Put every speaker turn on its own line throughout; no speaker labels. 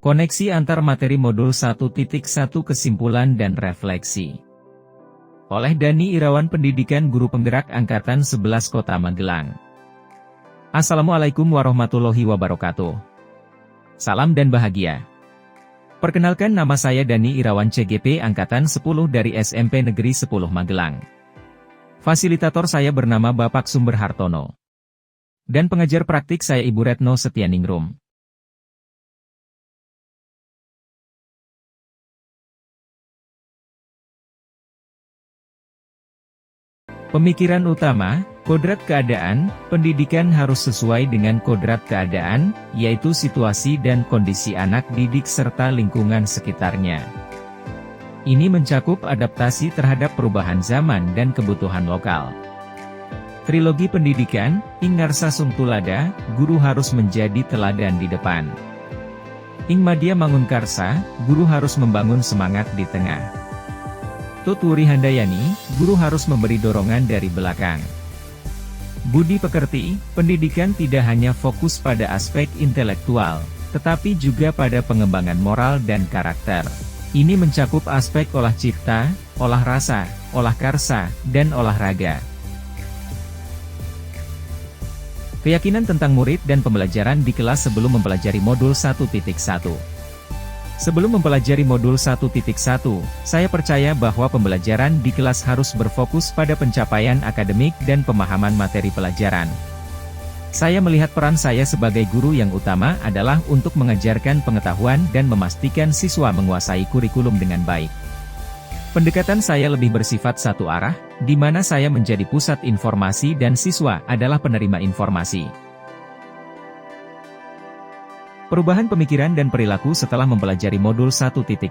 Koneksi antar materi modul 1.1 kesimpulan dan refleksi. Oleh Dani Irawan, Pendidikan Guru Penggerak Angkatan 11 Kota Magelang. Assalamualaikum warahmatullahi wabarakatuh. Salam dan bahagia. Perkenalkan, nama saya Dani Irawan CGP Angkatan 10 dari SMP Negeri 10 Magelang. Fasilitator saya bernama Bapak Sumber Hartono. Dan pengajar praktik saya Ibu Retno Setianingrum. Pemikiran utama, kodrat keadaan, pendidikan harus sesuai dengan kodrat keadaan, yaitu situasi dan kondisi anak didik serta lingkungan sekitarnya. Ini mencakup adaptasi terhadap perubahan zaman dan kebutuhan lokal. Trilogi pendidikan, Ing Ngarsa Sungtulada, guru harus menjadi teladan di depan. Ing Madya Mangunkarsa, guru harus membangun semangat di tengah. Tut Wuri Handayani, guru harus memberi dorongan dari belakang. Budi Pekerti, pendidikan tidak hanya fokus pada aspek intelektual, tetapi juga pada pengembangan moral dan karakter. Ini mencakup aspek olah cipta, olah rasa, olah karsa, dan olahraga. Keyakinan tentang murid dan pembelajaran di kelas sebelum mempelajari modul 1.1. Sebelum mempelajari modul 1.1, saya percaya bahwa pembelajaran di kelas harus berfokus pada pencapaian akademik dan pemahaman materi pelajaran. Saya melihat peran saya sebagai guru yang utama adalah untuk mengajarkan pengetahuan dan memastikan siswa menguasai kurikulum dengan baik. Pendekatan saya lebih bersifat satu arah, di mana saya menjadi pusat informasi dan siswa adalah penerima informasi. Perubahan pemikiran dan perilaku setelah mempelajari modul 1.1.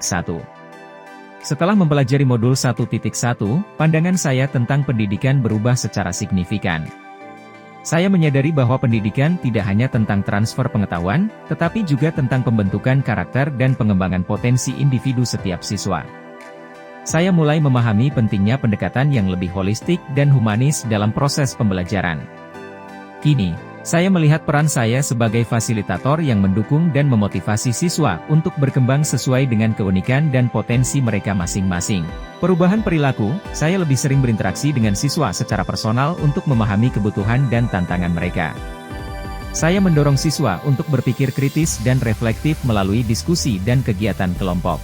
Setelah mempelajari modul 1.1, pandangan saya tentang pendidikan berubah secara signifikan. Saya menyadari bahwa pendidikan tidak hanya tentang transfer pengetahuan, tetapi juga tentang pembentukan karakter dan pengembangan potensi individu setiap siswa. Saya mulai memahami pentingnya pendekatan yang lebih holistik dan humanis dalam proses pembelajaran. Kini, saya melihat peran saya sebagai fasilitator yang mendukung dan memotivasi siswa untuk berkembang sesuai dengan keunikan dan potensi mereka masing-masing. Perubahan perilaku, saya lebih sering berinteraksi dengan siswa secara personal untuk memahami kebutuhan dan tantangan mereka. Saya mendorong siswa untuk berpikir kritis dan reflektif melalui diskusi dan kegiatan kelompok.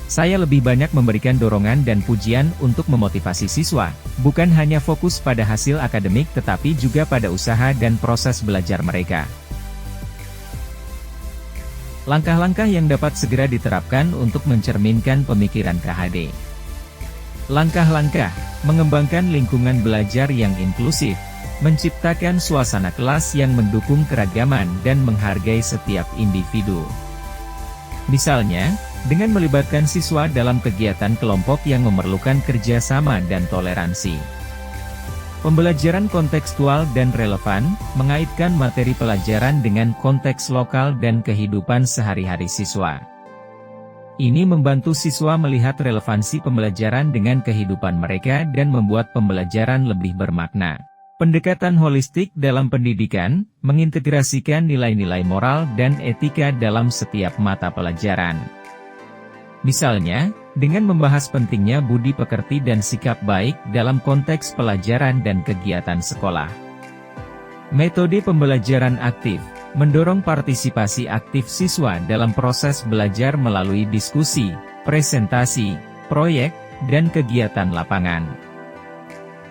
Saya lebih banyak memberikan dorongan dan pujian untuk memotivasi siswa, bukan hanya fokus pada hasil akademik tetapi juga pada usaha dan proses belajar mereka. Langkah-langkah yang dapat segera diterapkan untuk mencerminkan pemikiran KHD. Langkah-langkah, mengembangkan lingkungan belajar yang inklusif, menciptakan suasana kelas yang mendukung keragaman dan menghargai setiap individu. Misalnya, dengan melibatkan siswa dalam kegiatan kelompok yang memerlukan kerjasama dan toleransi. Pembelajaran kontekstual dan relevan, mengaitkan materi pelajaran dengan konteks lokal dan kehidupan sehari-hari siswa. Ini membantu siswa melihat relevansi pembelajaran dengan kehidupan mereka dan membuat pembelajaran lebih bermakna. Pendekatan holistik dalam pendidikan, mengintegrasikan nilai-nilai moral dan etika dalam setiap mata pelajaran. Misalnya, dengan membahas pentingnya budi pekerti dan sikap baik dalam konteks pelajaran dan kegiatan sekolah. Metode pembelajaran aktif, mendorong partisipasi aktif siswa dalam proses belajar melalui diskusi, presentasi, proyek, dan kegiatan lapangan.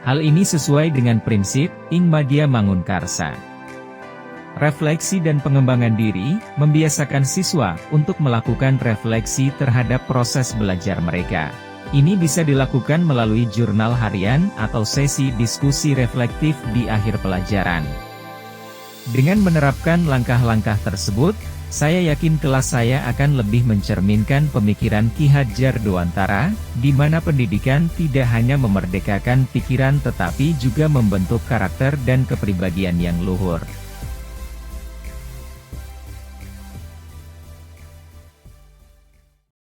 Hal ini sesuai dengan prinsip Ing Madya Mangunkarsa. Refleksi dan pengembangan diri, membiasakan siswa untuk melakukan refleksi terhadap proses belajar mereka. Ini bisa dilakukan melalui jurnal harian atau sesi diskusi reflektif di akhir pelajaran. Dengan menerapkan langkah-langkah tersebut, saya yakin kelas saya akan lebih mencerminkan pemikiran Ki Hadjar Dewantara, di mana pendidikan tidak hanya memerdekakan pikiran tetapi juga membentuk karakter dan kepribadian yang luhur.